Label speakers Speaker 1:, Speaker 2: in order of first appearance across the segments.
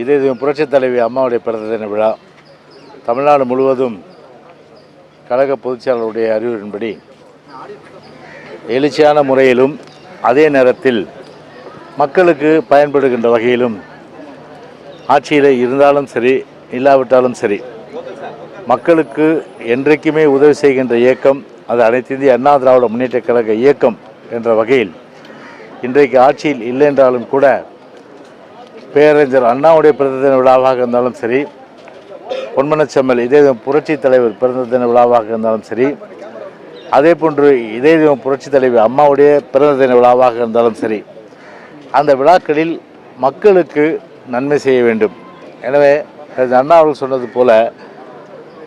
Speaker 1: இது புரட்சித் தலைவி அம்மாவுடைய பிறந்த தின விழா. தமிழ்நாடு முழுவதும் கழக பொதுச்செயலாளருடைய அறிவுரையின்படி எழுச்சியான முறையிலும் அதே நேரத்தில் மக்களுக்கு பயன்படுகின்ற வகையிலும் ஆட்சியில் இருந்தாலும் சரி இல்லாவிட்டாலும் சரி மக்களுக்கு என்றைக்குமே உதவி செய்கின்ற இயக்கம் அது அனைத்து இந்திய அண்ணா திராவிட முன்னேற்ற கழக இயக்கம் என்ற வகையில் இன்றைக்கு ஆட்சியில் இல்லை என்றாலும் கூட பேரறிஞர் அண்ணாவுடைய பிறந்த தின விழாவாக இருந்தாலும் சரி, பொன்மனச்செம்மல் இதே புரட்சி தலைவர் பிறந்த தின விழாவாக இருந்தாலும் சரி, அதே போன்று இதே புரட்சி தலைவி அம்மாவுடைய பிறந்த தின விழாவாக இருந்தாலும் சரி, அந்த விழாக்களில் மக்களுக்கு நன்மை செய்ய வேண்டும். எனவே அண்ணா அவர்கள் சொன்னது போல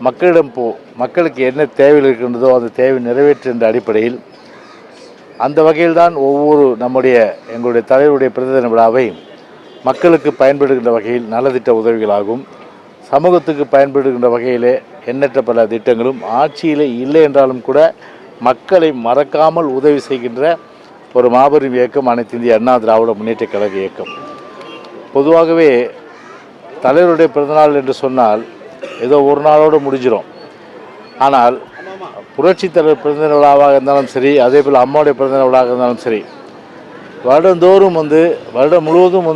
Speaker 1: மக்களிடம் மக்களுக்கு என்ன தேவைகள் இருக்கின்றதோ அந்த தேவை நிறைவேற்றுகின்ற அடிப்படையில் அந்த வகையில்தான் எங்களுடைய தலைவருடைய பிறந்த தின விழாவை மக்களுக்கு பயன்படுகின்ற வகையில் நலத்திட்ட உதவிகளாகும், சமூகத்துக்கு பயன்படுகின்ற வகையிலே எண்ணற்ற பல திட்டங்களும் ஆட்சியில் இல்லை என்றாலும் கூட மக்களை மறக்காமல் உதவி செய்கின்ற ஒரு மாபெரும் இயக்கம் அனைத்து இந்திய அண்ணா திராவிட முன்னேற்ற கழக இயக்கம். பொதுவாகவே தலைவருடைய பிறந்தநாள் என்று சொன்னால் ஏதோ ஒரு நாளோடு முடிஞ்சிடும். ஆனால் புரட்சி தலைவர் பிறந்த விழாவாக இருந்தாலும் சரி, அதே போல் அம்மாவுடைய பிறந்த விழாவாக இருந்தாலும் சரி, வருடந்தோறும் வருடம் முழுவதும்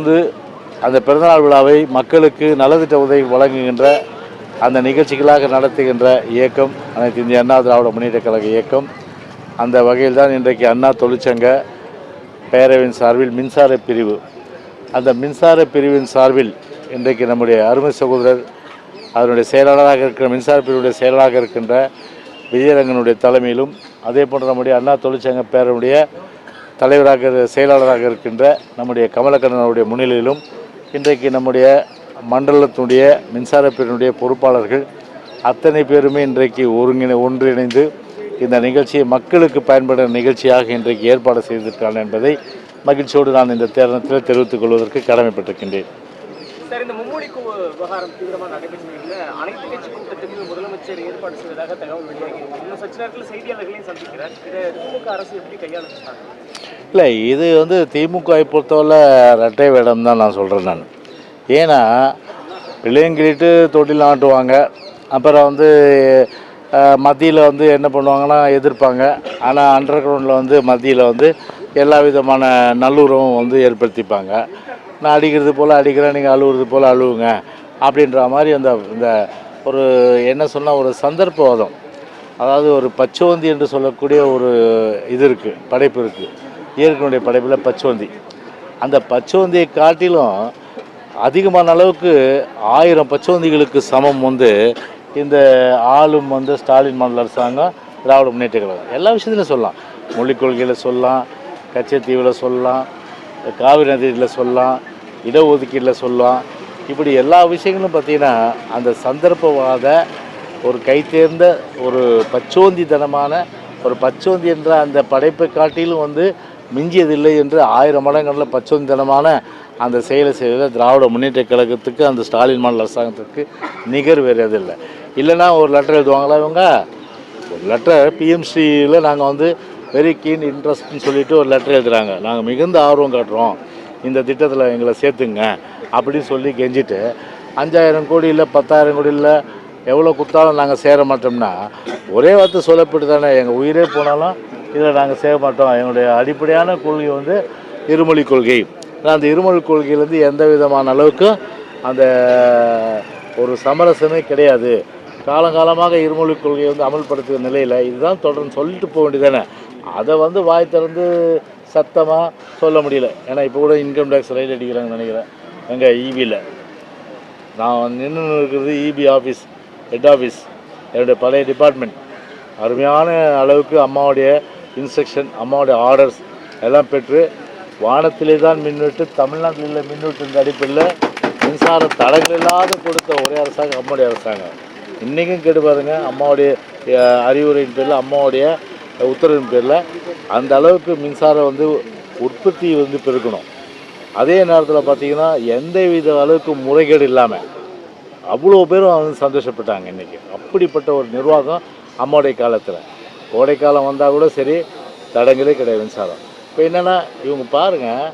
Speaker 1: அந்த பிறந்தநாள் விழாவை மக்களுக்கு நலத்திட்ட உதவி வழங்குகின்ற அந்த நிகழ்ச்சிகளாக நடத்துகின்ற இயக்கம் அனைத்து இந்திய அண்ணா திராவிட முன்னேற்ற கழக இயக்கம். அந்த வகையில் தான் இன்றைக்கு அண்ணா தொழிற்சங்க பேரவையின் சார்பில் மின்சார பிரிவு, அந்த மின்சார பிரிவின் சார்பில் இன்றைக்கு நம்முடைய அருமை சகோதரர் அதனுடைய செயலாளராக இருக்கிற மின்சார பிரிவுடைய செயலாளராக இருக்கின்ற விஜயரங்கனுடைய தலைமையிலும், அதே போன்று நம்முடைய அண்ணா தொழிற்சங்க பேரவையுடைய செயலாளராக இருக்கின்ற நம்முடைய கமலக்கண்ணனுடைய முன்னிலையிலும் இன்றைக்கு நம்முடைய மண்டலத்தினுடைய மின்சார பிரிவினுடைய பொறுப்பாளர்கள் அத்தனை பேருமே இன்றைக்கு ஒன்றிணைந்து இந்த நிகழ்ச்சியை மக்களுக்கு பயன்படும் நிகழ்ச்சியாக இன்றைக்கு ஏற்பாடு செய்திருக்கிறார்கள் என்பதை மகிழ்ச்சியோடு நான் இந்த தருணத்தில் தெரிவித்துக் கொள்வதற்கு கடமைப்பட்டிருக்கின்றேன்.
Speaker 2: சார், இந்த மும்மொழி விவகாரம் தீவிரமாக நடைபெற்ற நிலையில் அனைத்து கட்சி கூட்டத்துக்கு முதலமைச்சர் ஏற்பாடு செய்வதாக தகவல் வெளியாகிறது. இன்னும் சற்று நேரத்தில் செய்தியாளர்களையும் சந்திக்கிறார். இதை திமுக அரசு எப்படி கையாளுறாங்க?
Speaker 1: இல்லை, இது திமுகவை பொறுத்தவரை ரெட்டை வேடம் தான் நான் சொல்கிறேன். ஏன்னா பிள்ளைங்கிட்டு தொட்டில் நாட்டுவாங்க, அப்புறம் மத்தியில் என்ன பண்ணுவாங்கன்னா எதிர்ப்பாங்க. ஆனால் அண்டர் கிரவுண்டில் மத்தியில் எல்லா விதமான நல்லுறவும் ஏற்படுத்திப்பாங்க. நான் அடிக்கிறது போல் அடிக்கிறேன், நீங்கள் அழுவுறது போல் அழுவுங்க அப்படின்ற மாதிரி இந்த ஒரு என்ன சொன்னால் ஒரு சந்தர்ப்பவாதம், அதாவது ஒரு பச்சோந்தி என்று சொல்லக்கூடிய ஒரு இது இருக்குது, படைப்பு இருக்குது. இயற்கையுடைய படைப்பில் பச்சோந்தி, அந்த பச்சோந்தியை காட்டிலும் அதிகமான அளவுக்கு 1000 பச்சோந்திகளுக்கு சமம் இந்த ஆளும் ஸ்டாலின் மாநில அரசாங்கம் திராவிட முன்னேற்ற கழகம். எல்லா விஷயத்துலையும் சொல்லலாம், மொழிக் கொள்கையில் சொல்லலாம், கச்சத்தீவில் சொல்லலாம், காவிரி நதியில் சொல்லலாம், இடஒதுக்கீட்டில் சொல்லலாம். இப்படி எல்லா விஷயங்களும் பார்த்திங்கன்னா அந்த சந்தர்ப்பவாத ஒரு கைத்தேர்ந்த ஒரு பச்சோந்தித்தனமான ஒரு பச்சோந்தி என்ற அந்த படைப்பை காட்டிலும் மிஞ்சியதில்லை என்று 1000 மடங்களில் பச்சோந்தித்தனமான அந்த செயலை செய்வத திராவிட முன்னேற்ற கழகத்துக்கு அந்த ஸ்டாலின் மாநில அரசாங்கத்துக்கு நிகர் வேறு எதுவும் இல்லை. இல்லைன்னா ஒரு லெட்டர் எழுதுவாங்களா இவங்க? ஒரு லெட்டர் பிஎம்சியில் நாங்கள் வெரி கீன் இன்ட்ரெஸ்ட்னு சொல்லிவிட்டு ஒரு லெட்டர் எழுதுகிறாங்க, நாங்கள் மிகுந்த ஆர்வம் காட்டுறோம் இந்த திட்டத்தில் எங்களை சேர்த்துங்க அப்படின்னு சொல்லி கெஞ்சிட்டு 5000 கோடி இல்லை 10,000 கோடி இல்லை எவ்வளோ கொடுத்தாலும் நாங்கள் சேர மாட்டோம்னா ஒரே வார்த்தை சொல்லப்பட்டு தானே, எங்கள் உயிரே போனாலும் இதில் நாங்கள் சேர மாட்டோம். எங்களுடைய அடிப்படையான கொள்கை இருமொழி கொள்கை. அந்த இருமொழி கொள்கையிலேருந்து எந்த விதமான அளவுக்கு அந்த ஒரு சமரசமே கிடையாது. காலங்காலமாக இருமொழி கொள்கையை அமல்படுத்துகிற நிலையில் இதுதான் தொடர்ந்து சொல்லிட்டு போக வேண்டியதானே. அதை வாய் திறந்து சத்தமாக சொல்ல முடியல. ஏன்னா இப்போ கூட இன்கம் டேக்ஸ் ரைட் அடிக்கிறாங்கன்னு நினைக்கிறேன். எங்கள் ஈபியில் நான் நின்று இருக்கிறது இபி ஆஃபீஸ், ஹெட் ஆஃபீஸ், என்னுடைய பழைய டிபார்ட்மெண்ட். அருமையான அளவுக்கு அம்மாவுடைய இன்ஸ்ட்ரக்ஷன், அம்மாவுடைய ஆர்டர்ஸ் எல்லாம் பெற்று வானத்திலே தான் மின்வெட்டு, தமிழ்நாட்டில் இல்லை மின்வெட்டு இந்த அடிப்படையில் மின்சார தடங்கள் இல்லாத கொடுத்த ஒரே அரசாங்கம் அம்மாவுடைய அரசாங்கம். இன்றைக்கும் கேட்டு பாருங்க, அம்மாவுடைய அறிவுரையின் பேரில், அம்மாவுடைய உத்தரவின் பேரில் அந்த அளவுக்கு மின்சாரம் உற்பத்தி பெருக்கணும். அதே நேரத்தில் பார்த்திங்கன்னா எந்த வித அளவுக்கு முறைகேடு இல்லாமல் அவ்வளோ பேரும் சந்தோஷப்பட்டாங்க. இன்றைக்கி அப்படிப்பட்ட ஒரு நிர்வாகம் அம்மாவுடைய காலத்தில். கோடைக்காலம் வந்தால் கூட சரி, தடங்களே கிடையாது மின்சாரம். இப்போ என்னென்னா இவங்க பாருங்கள்,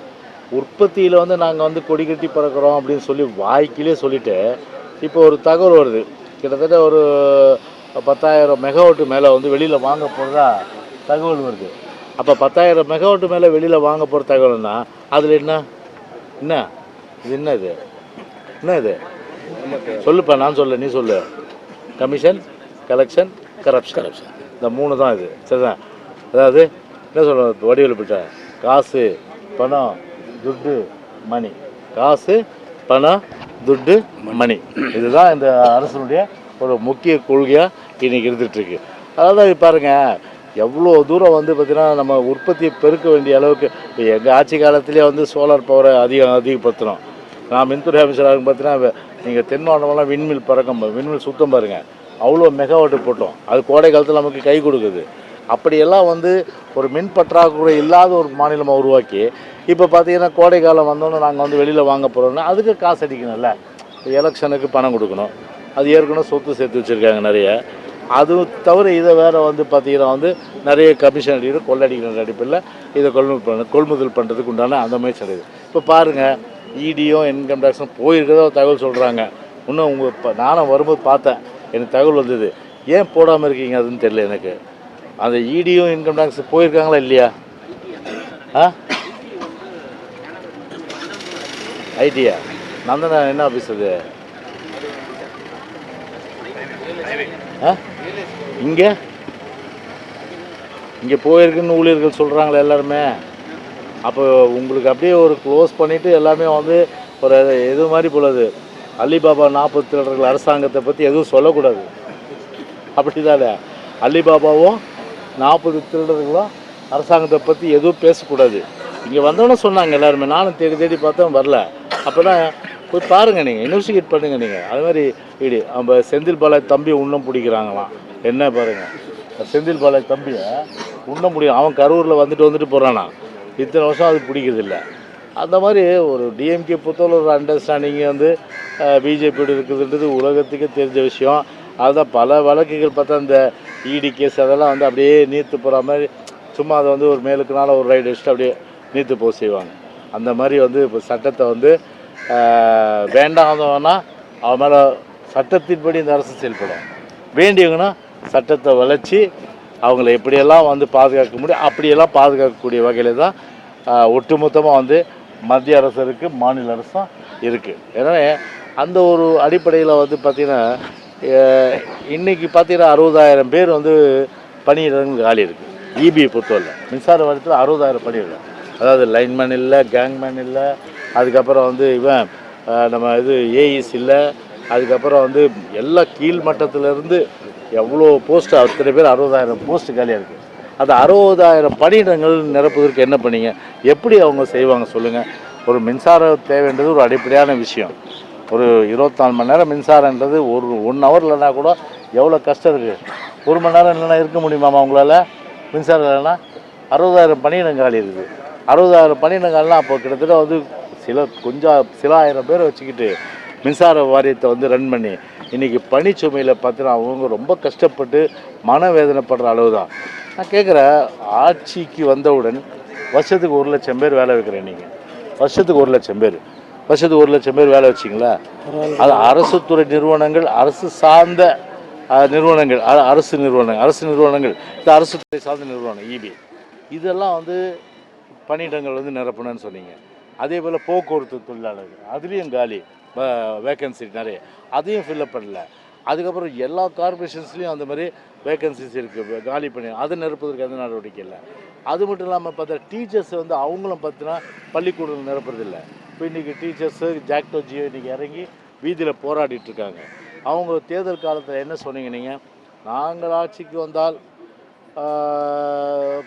Speaker 1: உற்பத்தியில் வந்து நாங்கள் வந்து கொடி கட்டி பறக்கிறோம் அப்படின்னு சொல்லி வாய்க்கிலே சொல்லிவிட்டு இப்போ ஒரு தகவல் வருது, கிட்டத்தட்ட ஒரு 10,000 மெகாவாட்டு மேலே வந்து வெளியில் வாங்க போகிறதா தகவல் வருது. அப்போ 10,000 மெகாவாட்டு மேலே வெளியில் வாங்க போகிற தகவல்னா அதில் என்ன என்ன இது என்ன இது என்ன இது சொல்லுப்பா, நான் சொல்ல நீ சொல்லு. கமிஷன், கலெக்ஷன், கரப்ஷன், இந்த 3 தான் இது, சரிதான். அதாவது என்ன சொல்ல வடிவில் போயிட்டேன், காசு பணம் துட்டு மணி, காசு பணம் துட்டு மணி, இதுதான் இந்த அரசனுடைய ஒரு முக்கிய கொள்கையாக இன்றைக்கி இருந்துகிட்ருக்கு. அதாவது பாருங்கள் எவ்வளோ தூரம் வந்து பார்த்திங்கன்னா நம்ம உற்பத்தியை பெருக்க வேண்டிய அளவுக்கு. இப்போ எங்கள் ஆட்சி காலத்திலே வந்து சோலார் பவரை அதிகப்படுத்துகிறோம். நான் மின்துறை அமைச்சராக பார்த்தீங்கன்னா நீங்கள் தென் மாவட்டமெல்லாம் விண்மில் விண்மில் சுத்தம் பாருங்கள், அவ்வளோ மெகாவாட்டு போட்டோம். அது கோடை காலத்தில் நமக்கு கை கொடுக்குது. அப்படியெல்லாம் வந்து ஒரு மின் பற்றாக்குறை இல்லாத ஒரு மாநிலமாக உருவாக்கி இப்போ பார்த்தீங்கன்னா கோடை காலம் வந்தோன்னே நாங்கள் வந்து வெளியில் வாங்க போகிறோம்னா அதுக்கு காசு அடிக்கணும்ல. எலெக்ஷனுக்கு பணம் கொடுக்கணும், அது ஏற்கனவே சொத்து சேர்த்து வச்சுருக்காங்க நிறைய. அது தவிர இதை வேறு வந்து பார்த்திங்கன்னா வந்து நிறைய கமிஷன் அடிக்கிற கொள்ளடிக்கிற அடிப்பில் இதை கொள்முதல் பண்ணுறதுக்கு உண்டான அந்த மாதிரி சொல்லுது. இப்போ பாருங்கள் இடியும் இன்கம் டேக்ஸும் போயிருக்கிறதா தகவல் சொல்கிறாங்க. இன்னும் உங்கள் இப்போ நானும் வரும்போது பார்த்தேன், எனக்கு தகவல் வந்தது. ஏன் போடாமல் இருக்கீங்க அதுன்னு தெரியல எனக்கு. அந்த இடியும் இன்கம் டேக்ஸ் போயிருக்காங்களா இல்லையா? ஐடியா நந்தனா என்ன ஆஃபீஸ் அது? இங்கே போயிருக்குன்னு ஊழியர்கள் சொல்கிறாங்களே எல்லாருமே. அப்போ உங்களுக்கு அப்படியே ஒரு க்ளோஸ் பண்ணிவிட்டு எல்லாமே வந்து ஒரு எது மாதிரி போலது. அலிபாபா 40 திருடர்கள் அரசாங்கத்தை பற்றி எதுவும் சொல்லக்கூடாது, அப்படி தானே? அலிபாபாவும் 40 திருடர்களும் அரசாங்கத்தை பற்றி எதுவும் பேசக்கூடாது. இங்கே வந்தோன்னே சொன்னாங்க எல்லாருமே. நானும் தேடி தேடி பார்த்தேன், வரல. அப்போ தான் போய் பாருங்கள், நீங்கள் இன்வெஸ்டிகேட் பண்ணுங்கள். நீங்கள் அது மாதிரி இடி நம்ம செந்தில் பாலாஜி தம்பி உன்னம் பிடிக்கிறாங்களாம். என்ன பாருங்கள், செந்தில் பாலாஜி தம்பியை உண்ண முடியும். அவன் கரூரில் வந்துட்டு போகிறானா, இத்தனை வருஷம் அது பிடிக்கிறதில்ல. அந்த மாதிரி ஒரு டிஎம்கே பொறுத்தவரை ஒரு அண்டர்ஸ்டாண்டிங் வந்து பிஜேபியோடு இருக்குதுன்றது உலகத்துக்கே தெரிஞ்ச விஷயம். அதுதான் பல வழக்குகள் பார்த்தா இந்த இடி கேஸ் அதெல்லாம் வந்து அப்படியே நீர்த்து போகிற மாதிரி சும்மா அதை வந்து ஒரு மேலுக்குனால ஒரு ரைடு வச்சுட்டு அப்படியே நீர்த்து போக செய்வாங்க. அந்த மாதிரி வந்து இப்போ சட்டத்தை வந்து வேண்டாதவனா அவன் மேலே சட்டத்தின்படி இந்த அரசு செயல்படும். வேண்டியவங்கன்னா சட்டத்தை வளைச்சி அவங்கள எப்படியெல்லாம் வந்து பாதுகாக்க முடியும் அப்படியெல்லாம் பாதுகாக்கக்கூடிய வகையில் தான் ஒட்டுமொத்தமாக வந்து மத்திய அரசு இருக்குது, மாநில அரசும் இருக்குது. ஏன்னா அந்த ஒரு அடிப்படையில் வந்து பார்த்திங்கன்னா இன்றைக்கி பார்த்திங்கன்னா 60,000 பேர் வந்து பணியிடங்கள் காலி இருக்குது. இபியை பொறுத்தவரை மின்சார வாரியத்தில் 60,000 பணியிடம். அதாவது லைன்மேன் இல்லை, கேங்மேன் இல்லை, அதுக்கப்புறம் வந்து இவன் நம்ம இது ஏஇஸ் இல்லை, அதுக்கப்புறம் வந்து எல்லா கீழ் மட்டத்திலேருந்து எவ்வளோ போஸ்ட்டு அத்தனை பேர் 60,000 போஸ்ட்டு காலியாக இருக்குது. அது 60,000 பணியிடங்கள் நிரப்புவதற்கு என்ன பண்ணீங்க, எப்படி அவங்க செய்வாங்க சொல்லுங்கள்? ஒரு மின்சாரம் தேவைன்றது ஒரு அடிப்படையான விஷயம். ஒரு 24 மணி நேரம் மின்சாரன்றது ஒரு 1 ஹவர் இல்லைனா கூட எவ்வளோ கஷ்டம் இருக்குது. 1 மணி நேரம் இல்லைனா இருக்க முடியுமாம்மா உங்களால்? மின்சாரம் இல்லைன்னா 60,000 பணியிடம் காலி இருக்குது. 60,000 பணியிடம் காலினா அப்போ கிட்டத்தட்ட வந்து சில ஆயிரம் பேரை வச்சுக்கிட்டு மின்சார வாரியத்தை வந்து ரன் பண்ணி இன்றைக்கி பணிச்சுமையில் பார்த்தீங்கன்னா அவங்க ரொம்ப கஷ்டப்பட்டு மனவேதனைப்படுற அளவு தான். நான் கேட்குறேன், ஆட்சிக்கு வந்தவுடன் வருஷத்துக்கு 1,00,000 பேர் வேலை வைக்கிறேன். நீங்கள் வருஷத்துக்கு 1,00,000 பேர் வேலை வச்சிங்களா? அது அரசு துறை நிறுவனங்கள், அரசு சார்ந்த நிறுவனங்கள், அரசு நிறுவனங்கள் இந்த அரசு துறை சார்ந்த நிறுவனம் இபி இதெல்லாம் வந்து பணியிடங்கள் வந்து நிரப்பணும்னு சொன்னீங்க. அதே போல் போக்குவரத்து தொழிலாளர்கள் அதுலேயும் காலி வேக்கன்சி நிறைய, அதையும் ஃபில்லப் பண்ணல. அதுக்கப்புறம் எல்லா கார்பரேஷன்ஸ்லேயும் அந்த மாதிரி வேக்கன்சிஸ் இருக்குது, காலி பண்ணி அதை நிரப்புவதற்கு எந்த நடவடிக்கை இல்லை. அது மட்டும் இல்லாமல் பார்த்தா டீச்சர்ஸ் வந்து அவங்களும் பார்த்தீங்கன்னா பள்ளிக்கூடம் நிரப்புறதில்லை. இப்போ இன்றைக்கி டீச்சர்ஸு ஜாக்டோ ஜியோ இன்றைக்கி இறங்கி வீதியில் போராடிட்டுருக்காங்க. அவங்க தேர்தல் காலத்தில் என்ன சொன்னீங்க நீங்கள்? நாங்கள் ஆட்சிக்கு வந்தால்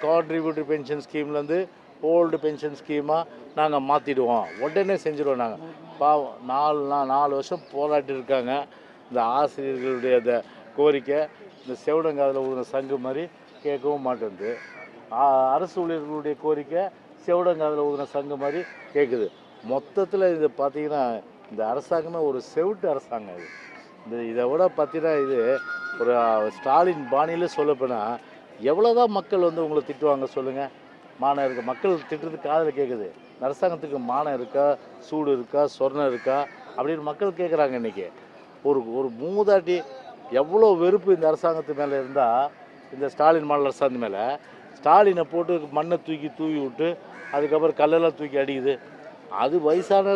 Speaker 1: கான்ட்ரிபியூட்டரி பென்ஷன் ஸ்கீம்லேருந்து ஓல்டு பென்ஷன் ஸ்கீமாக நாங்கள் மாற்றிடுவோம், உடனே செஞ்சுருவோம். நாங்கள் பாவம் 4 வருஷம் போராட்டி இருக்காங்க. இந்த ஆசிரியர்களுடைய இந்த கோரிக்கை இந்த செவிடங்காதில் ஊதின சங்கு மாதிரி கேட்கவும் மாட்டேங்குது. அரசு ஊழியர்களுடைய கோரிக்கை செவிடங்காதில் ஊதின சங்கு மாதிரி கேட்குது. மொத்தத்தில் இது பார்த்திங்கன்னா இந்த அரசாங்கமே ஒரு செவிட்டு அரசாங்கம். இதை விட பார்த்தீங்கன்னா இது ஒரு ஸ்டாலின் பாணியில் சொல்லப்போனால் எவ்வளோதான் மக்கள் வந்து உங்களை திட்டுவாங்க சொல்லுங்கள்? மாணவர்கள் மக்கள் திட்டுறது காதில் கேட்குது. இந்த அரசாங்கத்துக்கு மானம் இருக்கா, சூடு இருக்கா, சொர்ணம் இருக்கா அப்படின்னு மக்கள் கேட்குறாங்க இன்றைக்கி. ஒரு ஒரு மூதாட்டி எவ்வளோ வெறுப்பு இந்த அரசாங்கத்து மேலே இருந்தால், இந்த ஸ்டாலின் மாடல் அரசாங்கத்து மேலே ஸ்டாலினை போட்டு மண்ணை தூவி விட்டு அதுக்கப்புறம் கல்லெல்லாம் தூக்கி அடிக்குது. அது வயசான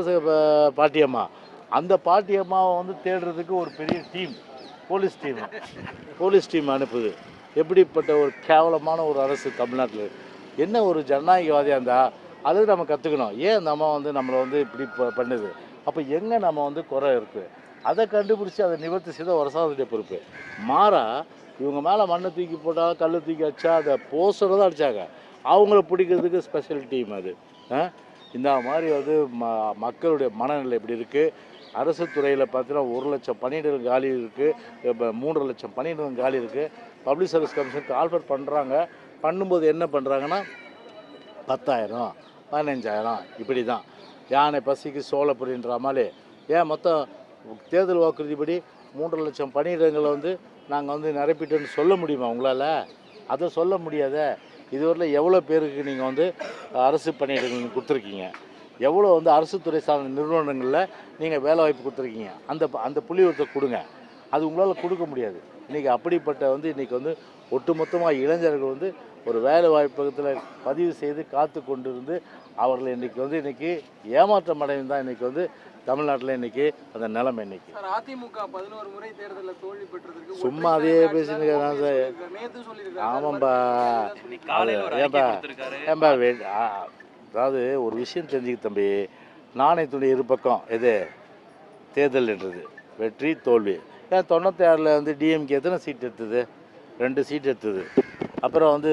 Speaker 1: பாட்டியம்மா. அந்த பாட்டியம்மாவை வந்து தேடுறதுக்கு ஒரு பெரிய டீம், போலீஸ் டீம் அனுப்புது. எப்படிப்பட்ட ஒரு கேவலமான ஒரு அரசு தமிழ்நாட்டில். என்ன ஒரு ஜனநாயகவாதியாக இருந்தால் அது நம்ம கற்றுக்கணும். ஏன் அந்த அம்மா வந்து நம்மளை வந்து இப்படி பண்ணுது, அப்போ எங்கே நம்ம வந்து குறை இருக்குது அதை கண்டுபிடிச்சி அதை நிவர்த்தி செய்த அரசாங்கத்துடைய பொறுப்பு. மாறா இவங்க மேலே மண்ணை தூக்கி போட்டால், கல் தூக்கி அடிச்சா, அதை போஸ்டரை தான் அடித்தாங்க. அவங்கள பிடிக்கிறதுக்கு ஸ்பெஷல் டீம் அது. இந்த மாதிரி வந்து மக்களுடைய மனநிலை எப்படி இருக்குது. அரசு துறையில் பார்த்தீங்கன்னா 1 லட்சம் பணியிடங்கள் காலி இருக்குது, இப்போ 3.5 லட்சம் பணியிடங்கள் காலி இருக்குது. பப்ளிக் சர்வீஸ் கமிஷனுக்கு ஆல்ஃபர் பண்ணுறாங்க. பண்ணும்போது என்ன பண்ணுறாங்கன்னா 10,000 15,000 இப்படி தான். யானை பசிக்கு சோளப்பொரின்ற மாதிரி. ஏன் மொத்தம் தேர்தல் வாக்குறுதிப்படி 3.5 லட்சம் பணியிடங்களை வந்து நாங்கள் வந்து நிரப்பிட்டோன்னு சொல்ல முடியுமா உங்களால்? அதை சொல்ல முடியாத. இதுவரையில் எவ்வளோ பேருக்கு நீங்கள் வந்து அரசு பணியிடங்கள் கொடுத்துருக்கீங்க, எவ்வளோ வந்து அரசு துறை சார்ந்த நிறுவனங்களில் நீங்கள் வேலை வாய்ப்பு கொடுத்துருக்கீங்க, அந்த புள்ளிவிவரத்தை கொடுங்க. அது உங்களால் கொடுக்க முடியாது. இன்றைக்கி அப்படிப்பட்ட வந்து இன்றைக்கி வந்து ஒட்டுமொத்தமாக இளைஞர்கள் வந்து ஒரு வேலை வாய்ப்பகத்தில் பதிவு செய்து காத்து கொண்டு இருந்து அவர்கள் இன்றைக்கி ஏமாற்றம் அடைந்து தான் இன்றைக்கி வந்து தமிழ்நாட்டில் இன்றைக்கி அந்த நிலைமை. இன்றைக்கி
Speaker 2: அதிமுக 11 முறை தேர்தலில் தோல்வி பெற்றதற்கு
Speaker 1: சும்மா அதே பேசினுக்கிறேன் சார். ஆமாம்பா, ஏன்பா அதாவது ஒரு விஷயம் தெரிஞ்சுக்க தம்பி, நாணயத்துடைய இரு பக்கம் எது தேர்தல் என்றது வெற்றி தோல்வி. ஏன் 96 வந்து டிஎம்கே எத்தனை சீட் எடுத்தது? 2 சீட் எடுத்தது. அப்புறம் வந்து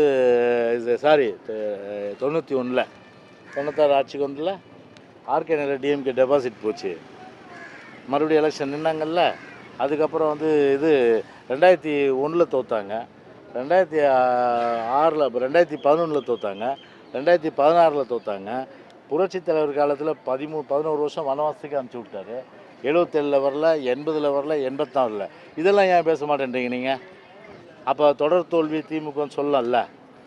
Speaker 1: இது 91 96 ஆட்சிக்கு வந்துல ஆர்கே நகர் டிஎம்கே டெபாசிட் போச்சு. மறுபடியும் எலெக்ஷன் நின்னாங்கல்ல. அதுக்கப்புறம் வந்து இது 2001 தோத்தாங்க, 2006 2011 தோத்தாங்க, 2016 தோத்தாங்க. புரட்சித் தலைவர் காலத்தில் 11 வருஷம் வனவாசத்துக்கு அனுப்பிச்சி விட்டாரு. 77 வரல, 80 வரல, 84. இதெல்லாம் ஏன் பேச மாட்டேன்றீங்க நீங்கள்? அப்போ தொடர் தோல்வி திமுகன்னு சொல்லலாம்ல.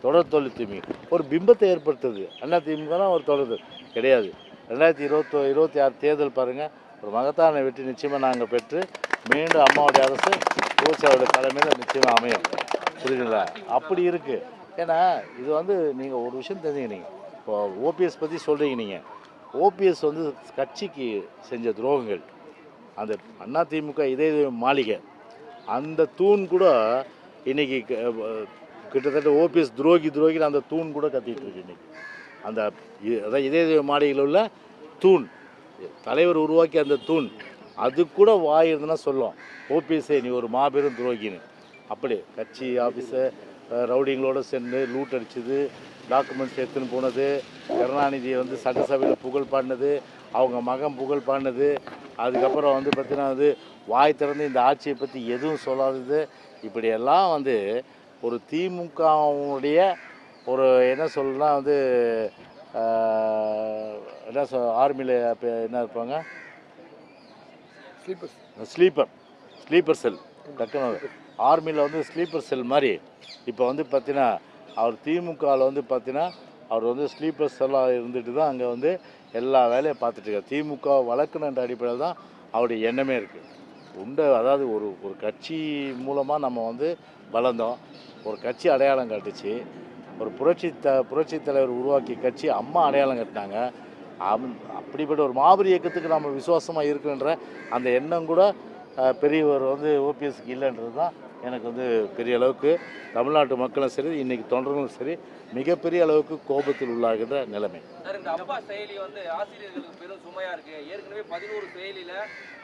Speaker 1: தொடர் தோல்வி திமுக ஒரு பிம்பத்தை ஏற்படுத்துது. அண்ணா திமுகனா ஒரு தொடர் கிடையாது. 2026 தேர்தல் பாருங்கள், ஒரு மகத்தான வெற்றி நிச்சயமாக நாங்கள் பெற்று மீண்டும் அம்மாவுடைய அரசு கோச்சாவுடைய தலைமையில் நிச்சயமாக அமையும். புரியுதுங்களா? அப்படி இருக்குது. ஏன்னா இது வந்து நீங்கள் ஒரு விஷயம் தெரிஞ்சுக்கிறீங்க. இப்போ ஓபிஎஸ் பற்றி சொல்கிறீங்க. நீங்கள் ஓபிஎஸ் வந்து கட்சிக்கு செஞ்ச துரோகங்கள், அந்த அண்ணா திமுக இதே மாளிகை, அந்த தூண் கூட இன்றைக்கி கிட்டத்தட்ட ஓபிஎஸ் துரோகின்னு அந்த தூண் கூட கத்திட்டு இருக்கு இன்றைக்கி. அதான் இதே மாளிகையில் உள்ள தூண், தலைவர் உருவாக்கி அந்த தூண், அது கூட வாய் இருந்துன்னா சொல்லும் ஓபிஎஸ்ஸே நீ ஒரு மாபெரும் துரோகின்னு. அப்படி கட்சி ஆஃபீஸை ரவுடிங்களோடு சென்று லூட் அடிச்சது, டாக்குமெண்ட்ஸ் எடுத்துன்னு போனது, கருணாநிதியை வந்து சட்டசபையில் புகழ் பாடினது, அவங்க மகன் புகழ் பாடினது, அதுக்கப்புறம் வந்து பார்த்திங்கன்னா வந்து வாய் திறந்து இந்த ஆட்சியை பற்றி எதுவும் சொல்லாதது, இப்படியெல்லாம் வந்து ஒரு திமுகவுடைய ஒரு என்ன சொல்லணும்னா வந்து என்ன ஆர்மியில் இப்போ என்ன இருப்பாங்க, ஸ்லீப்பர் செல். டக்குனு ஆர்மியில் வந்து ஸ்லீப்பர் செல் மாதிரி இப்போ வந்து பார்த்தீங்கன்னா அவர் திமுகவில் வந்து பார்த்தீங்கன்னா அவர் வந்து ஸ்லீப்பர் செல்லாக இருந்துட்டு தான் அங்கே வந்து எல்லா வேலையும் பார்த்துட்ருக்கார். திமுக வளர்க்கணுன்ற அடிப்படையில் தான் அவருடைய எண்ணமே இருக்குது. அதாவது ஒரு கட்சி மூலமாக நம்ம வந்து வளர்ந்தோம், ஒரு கட்சி அடையாளம் காட்டுச்சு, ஒரு புரட்சி தலைவர் உருவாக்கிய கட்சி அம்மா அடையாளம் கட்டினாங்க. அப்படிப்பட்ட ஒரு மாபெரும் இயக்கத்துக்கு நம்ம விசுவாசமாக இருக்குன்ற அந்த எண்ணம் கூட பெரியவர் வந்து ஓபிஎஸ்க்கு இல்லைன்றது தான் எனக்கு வந்து பெரிய அளவுக்கு தமிழ்நாட்டு மக்களும் சரி, இன்றைக்கி தொண்டர்களும் சரி, மிகப்பெரிய அளவுக்கு கோபத்தில் உள்ளாகின்ற நிலைமை.
Speaker 3: சார், இந்த அப்பா செயலி வந்து ஆசிரியர்களுக்கு பெரும் சுமையாக இருக்குது. ஏற்கனவே 11 செயலியில்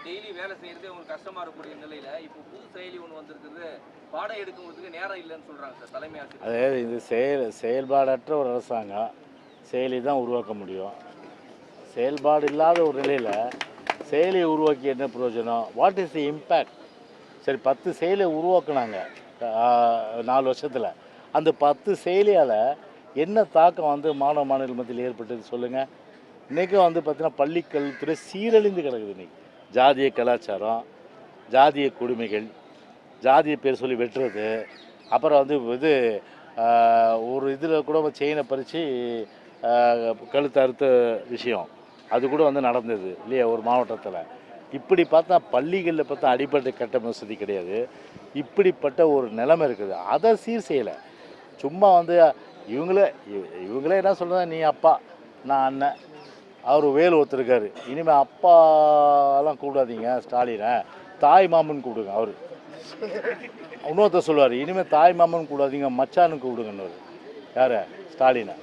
Speaker 3: டெய்லி வேலை செய்கிறது உங்களுக்கு கஷ்டமாக இருக்கக்கூடிய நிலையில் இப்போ புது செயலி ஒன்று வந்திருக்குது, பாடம் எடுக்கிறதுக்கு நேரம் இல்லைன்னு சொல்கிறாங்க சார் தலைமை ஆசிரியர்.
Speaker 1: அதாவது இது செயல்பாடற்ற ஒரு அரசாங்கம் செயலி தான் உருவாக்க முடியும். செயல்பாடு இல்லாத ஒரு நிலையில் செயலியை உருவாக்கி என்ன பிரயோஜனம்? What is the impact? சரி, 10 செயலியை உருவாக்குனாங்க 4 வருஷத்தில். அந்த 10 செயலியால் என்ன தாக்கம் வந்து மாணவர்கள் மத்தியில் ஏற்பட்டது சொல்லுங்கள். இன்றைக்கும் வந்து பார்த்திங்கன்னா பள்ளி கல்வித்துறை சீரழிந்து கிடக்குது. இன்றைக்கி ஜாதிய கலாச்சாரம், ஜாதிய கொடுமைகள், ஜாதிய பேர் சொல்லி வெட்டுறது, அப்புறம் வந்து இது ஒரு இதில் கூட செயினை பறித்து கழுத்து அறுத்த விஷயம் அது கூட வந்து நடந்தது இல்லையா ஒரு மாவட்டத்தில். இப்படி பார்த்தா பள்ளிகளில் பார்த்தா அடிப்படை கட்டண வசதி கிடையாது. இப்படிப்பட்ட ஒரு நிலைமை இருக்குது. அதை சீர் செய்யலை. சும்மா வந்து இவங்களே என்ன சொல்கிறதா, நீ அப்பா நான் அண்ணன், அவர் வேலு ஒருத்தருக்காரு, இனிமேல் அப்பாலாம் கூப்பிடாதீங்க ஸ்டாலினை, தாய் மாமன் கூப்பிடுங்க. அவர் இன்னொருத்தர் சொல்லுவார், இனிமேல் தாய் மாமன் கூப்பிடாதீங்க மச்சானுக்கு கூப்பிடுங்கன்னு. யார்? ஸ்டாலினை.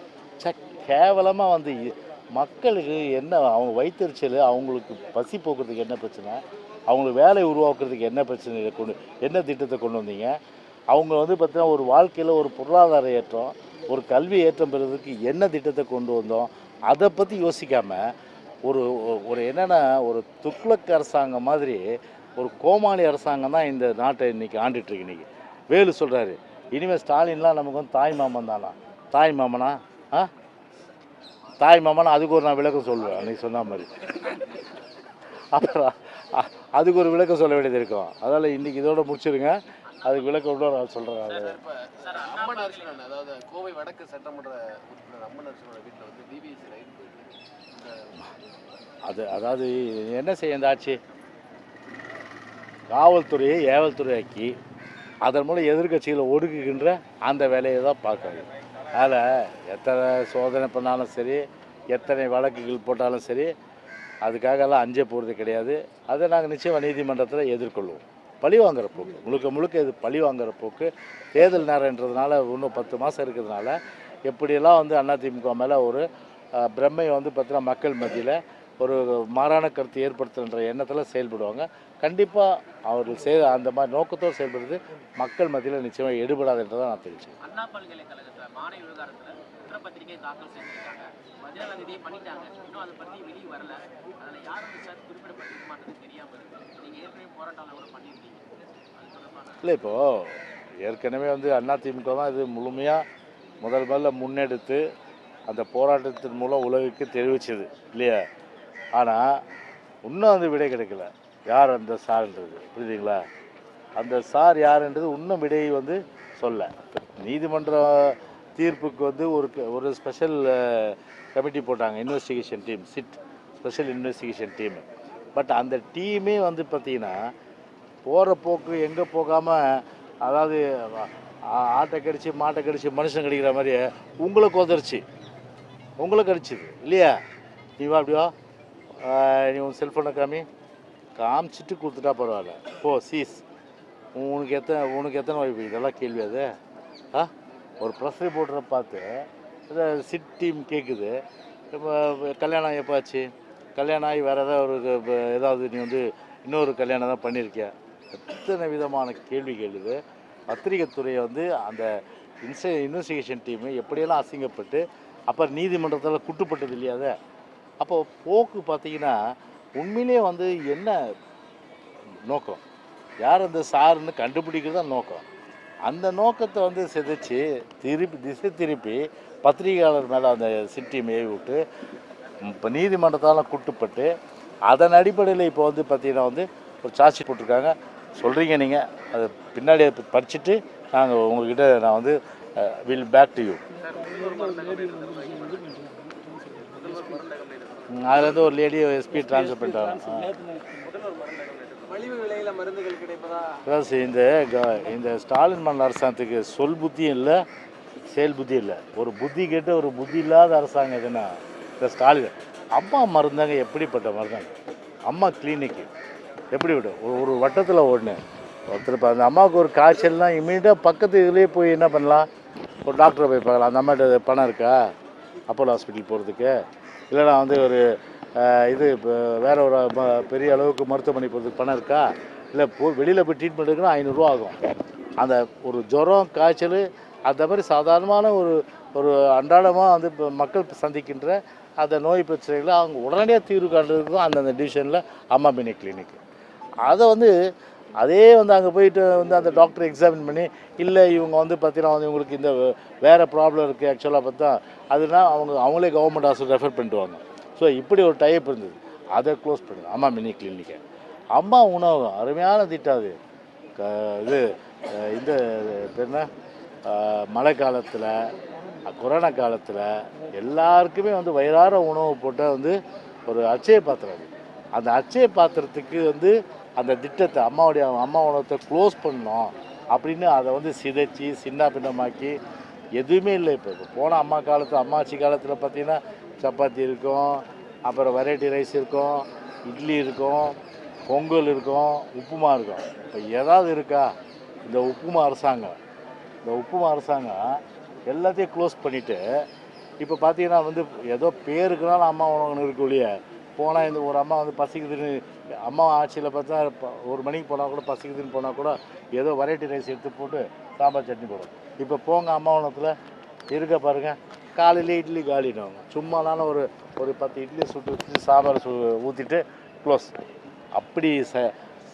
Speaker 1: கேவலமாக வந்து மக்களுக்கு என்ன அவங்க வயிற்றுச்சல், அவங்களுக்கு பசி போக்குறதுக்கு என்ன பிரச்சனை, அவங்களுக்கு வேலை உருவாக்குறதுக்கு என்ன பிரச்சனை என்ன திட்டத்தை கொண்டு வந்தீங்க? அவங்க வந்து பார்த்தீங்கன்னா ஒரு வாழ்க்கையில் ஒரு பொருளாதார ஏற்றம், ஒரு கல்வி ஏற்றம் பெறுறதுக்கு என்ன திட்டத்தை கொண்டு வந்தோம், அதை பற்றி யோசிக்காமல் ஒரு என்னென்னா ஒரு துக்ளக் அரசாங்கம் மாதிரி ஒரு கோமாளி அரசாங்கம் தான் இந்த நாட்டை இன்றைக்கி ஆண்டுட்டுருக்கு. இன்றைக்கி வேலு சொல்கிறாரு, இனிமேல் ஸ்டாலின்லாம் நமக்கு வந்து தாய் மாமன் தானா? தாய் மாமனா? தாய் மாமனா? அதுக்கு ஒரு நான் விளக்கம் சொல்லுவேன் அன்றைக்கி சொன்ன மாதிரி. அப்புறம் அதுக்கு ஒரு விளக்கம் சொல்ல வேண்டியது இருக்கும். அதனால் இன்றைக்கி இதோட முடிச்சிருங்க. அதுக்கு விளக்கம் இன்னொரு நான் சொல்கிறேன்.
Speaker 4: அம்மன் அர்ஜுனன், அதாவது கோவை வடக்கு சட்டமன்ற உறுப்பினர் அம்மன் அர்ஜுனோட வீட்டில் வந்து டிவிஎஸ் ரைடு போயிருக்கு.
Speaker 1: அதாவது என்ன செய்ய இந்த ஆட்சி? காவல்துறையை ஏவல்துறையாக்கி அதன் மூலம் எதிர்கட்சிகளை ஒடுக்குகின்ற அந்த வேலையை தான் பார்க்குறாங்க. அதில் எத்தனை சோதனை பண்ணாலும் சரி, எத்தனை வழக்குகள் போட்டாலும் சரி, அதுக்காகலாம் அஞ்ச போகிறது கிடையாது. அதை நாங்கள் நிச்சயமாக நீதிமன்றத்தில் எதிர்கொள்வோம். பழி வாங்குற போக்கு, முழுக்க இது பழி வாங்குற போக்கு. தேர்தல் நேரன்றதுனால இன்னும் 10 மாதம் இருக்கிறதுனால எப்படியெல்லாம் வந்து அதிமுக மேலே ஒரு பிரம்மை வந்து பார்த்தீங்கன்னா மக்கள் மத்தியில் ஒரு மாறான கருத்து ஏற்படுத்துகின்ற எண்ணத்தில் செயல்படுவாங்க. கண்டிப்பாக அவர்கள் அந்த மாதிரி நோக்கத்தோடு செயல்படுறது மக்கள் மத்தியில் நிச்சயமாக எடுபடாதுன்றதை நான் தெரிவிச்சேன்.
Speaker 5: அண்ணா பல்கலைக்கழகத்தில் மாணவி விவகாரத்தில் குற்றப்பத்திரிகை தாக்கல் செஞ்சுருக்காங்க. 17ஆம் தேதி பண்ணிட்டாங்க. இன்னும் அதை பற்றி வெளியே வரல. அதில் யாரும் சார் குறிப்பிடப்பட்டிருக்க மாட்டேன்னு தெரியாமல் இருக்குது. நீங்கள் ஏற்கனவே போராட்டம் கூட பண்ணியிருக்கீங்க. அது தொடர்பான
Speaker 1: இல்லை, இப்போது ஏற்கனவே வந்து அதிமுக தான் இது முழுமையாக முதல்ல முன்னெடுத்து அந்த போராட்டத்தின் மூலம் உலகுக்கு தெரிவிச்சது இல்லையா? ஆனால் இன்னும் அந்த விடை கிடைக்கல. யார் அந்த சார்ன்றது, புரியுதுங்களா? அந்த சார் யாருன்றது இன்னும் விடை வந்து சொல்ல. நீதிமன்ற தீர்ப்புக்கு வந்து ஒரு ஸ்பெஷல் கமிட்டி போட்டாங்க, investigation team, special investigation team. But அந்த டீமே வந்து பார்த்திங்கன்னா போகிற போக்கு எங்கே போகாமல், அதாவது ஆட்டை கடிச்சு மாட்டை கடிச்சு மனுஷன் கடிக்கிற மாதிரி உங்களை கடிச்சிது இல்லையா? நீ வா அப்படியா, நீ உன் செல்ஃபோனை காமிச்சிட்டு கொடுத்துட்டா பரவாயில்ல, போ சீஸ். உனக்கு எத்தனை வாய்ப்பு? இதெல்லாம் கேள்வி. அது ஒரு ப்ரெஸ் ரிப்போர்ட்டரை பார்த்து இதை சிட் டீம் கேட்குது, இப்போ கல்யாணம் எப்போ ஆச்சு, கல்யாணம் ஆகி வேறு ஏதாவது நீ வந்து இன்னொரு கல்யாணம் தான் பண்ணியிருக்கியா? எத்தனை விதமான கேள்வி கேளுது. பத்திரிகை துறையை வந்து அந்த இன்வெஸ்டிகேஷன் டீமு எப்படியெல்லாம் அசிங்கப்பட்டு அப்புறம் நீதிமன்றத்தில் குட்டுப்பட்டது இல்லையா? அதை அப்போது போக்கு பார்த்திங்கன்னா உண்மையிலே வந்து என்ன நோக்கம், யார் அந்த சாருன்னு கண்டுபிடிக்கிறது தான் நோக்கம். அந்த நோக்கத்தை வந்து சிதைச்சி திசை திருப்பி பத்திரிகையாளர் மேலே அந்த சிட்டியும் ஏவி விட்டு இப்போ நீதிமன்றத்தால் குட்டுப்பட்டு அதன் அடிப்படையில் இப்போ வந்து பார்த்திங்கன்னா வந்து ஒரு சார்ஜ் ஷீட் போட்டிருக்காங்க. சொல்கிறீங்க நீங்கள், அது பின்னாடி படிச்சுட்டு நாங்கள் உங்கள்கிட்ட நான் வந்து வில் பேக் டு யூ. அதுலேருந்து ஒரு லேடி எஸ்பி ட்ரான்ஸ்ஃபர் பண்ணிட்டாங்க. இந்த ஸ்டாலின் மன்ன அரசாங்கத்துக்கு சொல் புத்தியும் இல்லை, செயல் புத்தியும் இல்லை. ஒரு புத்தி கேட்டு ஒரு புத்தி இல்லாத அரசாங்கம் எதுனா இந்த ஸ்டாலின். அம்மா மருந்தாங்க எப்படிப்பட்ட மருந்தாங்க? அம்மா கிளினிக்கு எப்படி விடும்? ஒரு வட்டத்தில் ஒன்று ஒருத்தர் இப்போ அந்த அம்மாவுக்கு ஒரு காய்ச்சல்னால் இமீடியட்டாக பக்கத்து இதுலேயே போய் என்ன பண்ணலாம், ஒரு டாக்டரை போய் பார்க்கலாம். அந்த அம்மாட்ட பணம் இருக்கா அப்போலோ ஹாஸ்பிட்டல் போகிறதுக்கு? இல்லைனா வந்து ஒரு இது இப்போ வேறு ஒரு பெரிய அளவுக்கு மருத்துவமனை போகிறதுக்கு பணம் இருக்கா? இல்லை வெளியில் போய் ட்ரீட்மெண்ட் இருக்குன்னா 500 ரூபா ஆகும். அந்த ஒரு ஜுரம் காய்ச்சல் அந்த மாதிரி சாதாரணமான ஒரு அன்றாடமாக வந்து இப்போ மக்கள் சந்திக்கின்ற அந்த நோய் பிரச்சனைகளை அவங்க உடனடியாக தீர்வு காண்றதுக்கும் அந்தந்த டிவிஷனில் அம்மா மினி கிளினிக். அதை வந்து அதே வந்து அங்கே போயிட்டு வந்து அந்த டாக்டர் எக்ஸாமின் பண்ணி இல்லை இவங்க வந்து பார்த்தீங்கன்னா வந்து இவங்களுக்கு இந்த வேறு ப்ராப்ளம் இருக்குது ஆக்சுவலாக பார்த்தா அதுனா அவங்களே கவர்மெண்ட் ஹாஸ்பிட்டல் ரெஃபர் பண்ணிட்டுவாங்க. ஸோ இப்படி ஒரு டைப் இருந்தது, அதை க்ளோஸ் பண்ணுது அம்மா மினி கிளினிக்கை. அம்மா உணவகம் அருமையான திட்டம் அது. இது இந்த பேர்னா மழை காலத்தில் கொரோனா காலத்தில் எல்லாருக்குமே வந்து வயிறார உணவு போட்டால் வந்து ஒரு அட்சய பாத்திரம் அது. அந்த அட்சய பாத்திரத்துக்கு வந்து அந்த திட்டத்தை அம்மா உணவத்தை க்ளோஸ் பண்ணோம் அப்படின்னு அதை வந்து சிதைச்சி சின்ன பின்னமாக்கி எதுவுமே இல்லை. இப்போ போன அம்மாச்சி காலத்தில் பார்த்திங்கன்னா சப்பாத்தி இருக்கும், அப்புறம் வெரைட்டி ரைஸ் இருக்கும், இட்லி இருக்கும், பொங்கல் இருக்கும், உப்புமா இருக்கும். இப்போ ஏதாவது இருக்கா? இந்த உப்புமா அரசாங்கம் எல்லாத்தையும் க்ளோஸ் பண்ணிவிட்டு இப்போ பார்த்தீங்கன்னா வந்து ஏதோ பேருக்குனாலும் அம்மா உணவுன்னு இருக்கு இல்லையா. போனால் இந்த ஒரு அம்மா வந்து பசிக்குதுன்னு அம்மா ஆட்சியில் பார்த்தா 1 மணிக்கு போனால் கூட பசிக்குதுன்னு போனால் கூட ஏதோ வெரைட்டி ரைஸ் எடுத்து போட்டு சாம்பார் சட்னி போடும். இப்போ போங்க அம்மா உணவத்தில் இருக்க பாருங்கள், காலையிலே இட்லி காலிடுவாங்க. சும்மானாலும் ஒரு 10 இட்லி சுட்டு வச்சு சாம்பார் ஊற்றிட்டு க்ளோஸ். அப்படி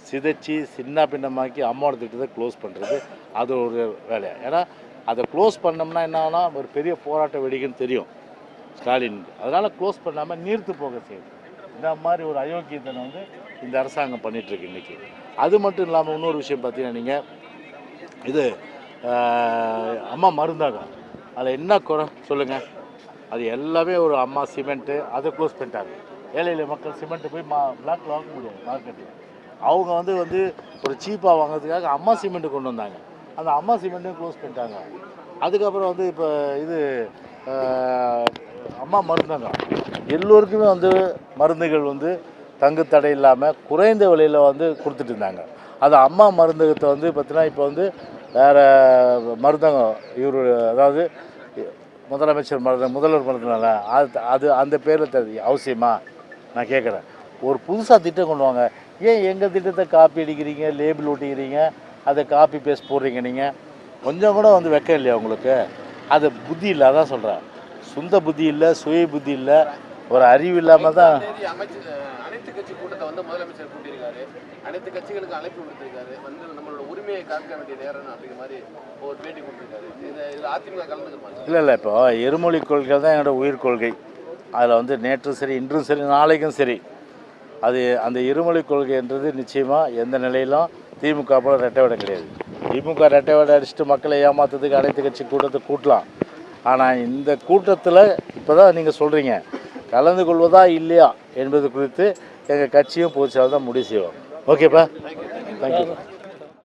Speaker 1: சிதைச்சி சின்ன பின்னமாக்கி அம்மாவோட திட்டத்தை க்ளோஸ் பண்ணுறது அது ஒரு வேலையாக. ஏன்னா அதை க்ளோஸ் பண்ணோம்னா என்ன ஆகுனா ஒரு பெரிய போராட்ட வெடிக்குன்னு தெரியும் ஸ்டாலினுக்கு. அதனால் க்ளோஸ் பண்ணாமல் நீர்த்து போக செய்யுது. இந்த மாதிரி ஒரு அயோக்கியத்தனை வந்து இந்த அரசாங்கம் பண்ணிகிட்ருக்கு இன்றைக்கி. அது மட்டும் இல்லாமல் இன்னொரு விஷயம் பார்த்தீங்கன்னா, நீங்கள் இது அம்மா மருந்தாகும் அதில் என்ன குறை சொல்லுங்கள்? அது எல்லாமே ஒரு அம்மா சிமெண்ட்டு அதை க்ளோஸ் பண்ணிட்டாங்க. ஏழை மக்கள் சிமெண்ட்டு போய் பிளாக்கில் வாங்க முடியாது மார்க்கெட்டில். அவங்க வந்து ஒரு சீப்பாக வாங்கிறதுக்காக அம்மா சிமெண்ட்டு கொண்டு வந்தாங்க. அந்த அம்மா சிமெண்ட்டையும் க்ளோஸ் பண்ணிட்டாங்க. அதுக்கப்புறம் வந்து இப்போ இது அம்மா மருந்தாங்க எல்லோருக்குமே வந்து மருந்துகள் வந்து தங்கு தடை இல்லாமல் குறைந்த விலையில் வந்து கொடுத்துட்டு இருந்தாங்க. அது அம்மா மருந்தகத்தை வந்து பார்த்தீங்கன்னா இப்போ வந்து வேறு மருந்தகம் அதாவது முதலமைச்சர் முதல்வர் மருந்தனால அது அந்த பேரில் தருது அவசியமா நான் கேட்குறேன். ஒரு புதுசாக திட்டம் கொண்டு வாங்க. ஏன் எங்கள் திட்டத்தை காப்பி அடிக்கிறீங்க, லேபிள் ஒட்டிக்கிறீங்க, அதை காப்பி பேஸ்ட் போடுறீங்க? நீங்கள் கொஞ்சம் கூட வந்து வெக்கம் இல்லையா உங்களுக்கு? அது புத்தி இல்லை. அதான் சொல்கிறேன், சொந்த புத்தி இல்லை, சுய புத்தி இல்லை, ஒரு அறிவு இல்லாமல் தான்.
Speaker 4: அனைத்து கட்சி கூட்டத்தை வந்து முதலமைச்சர் கூட்டியிருக்காரு, அனைத்து கட்சிகளுக்கு அழைப்பு விடுத்திருக்காரு, வந்து நம்மளோட உரிமையை காக்க வேண்டிய நேரம் அப்படிங்கிற மாதிரி ஒரு பேட்டி கொடுத்துருக்காரு. இதில் அதிமுக கலந்துக்குமா?
Speaker 1: இல்லை இப்போ இருமொழி கொள்கை தான் என்னோடய உயிர் கொள்கை. அதில் வந்து நேற்றும் சரி, இன்றும் சரி, நாளைக்கும் சரி, அது அந்த இருமொழி கொள்கைன்றது நிச்சயமாக எந்த நிலையிலும் திமுக போல ரெட்டை விட கிடையாது. திமுக ரெட்டை விட அடிச்சுட்டு மக்களை ஏமாத்துறதுக்கு அனைத்து கட்சி கூட்டத்தை கூட்டலாம். ஆனால் இந்த கூட்டத்தில் இப்போ தான் நீங்கள் சொல்கிறீங்க, கலந்து கொள்வதா இல்லையா என்பது குறித்து எங்கள் கட்சியும் பொதுச்செயலாளர் தான் முடிவு செய்வோம். ஓகேப்பா, தேங்க்யூ.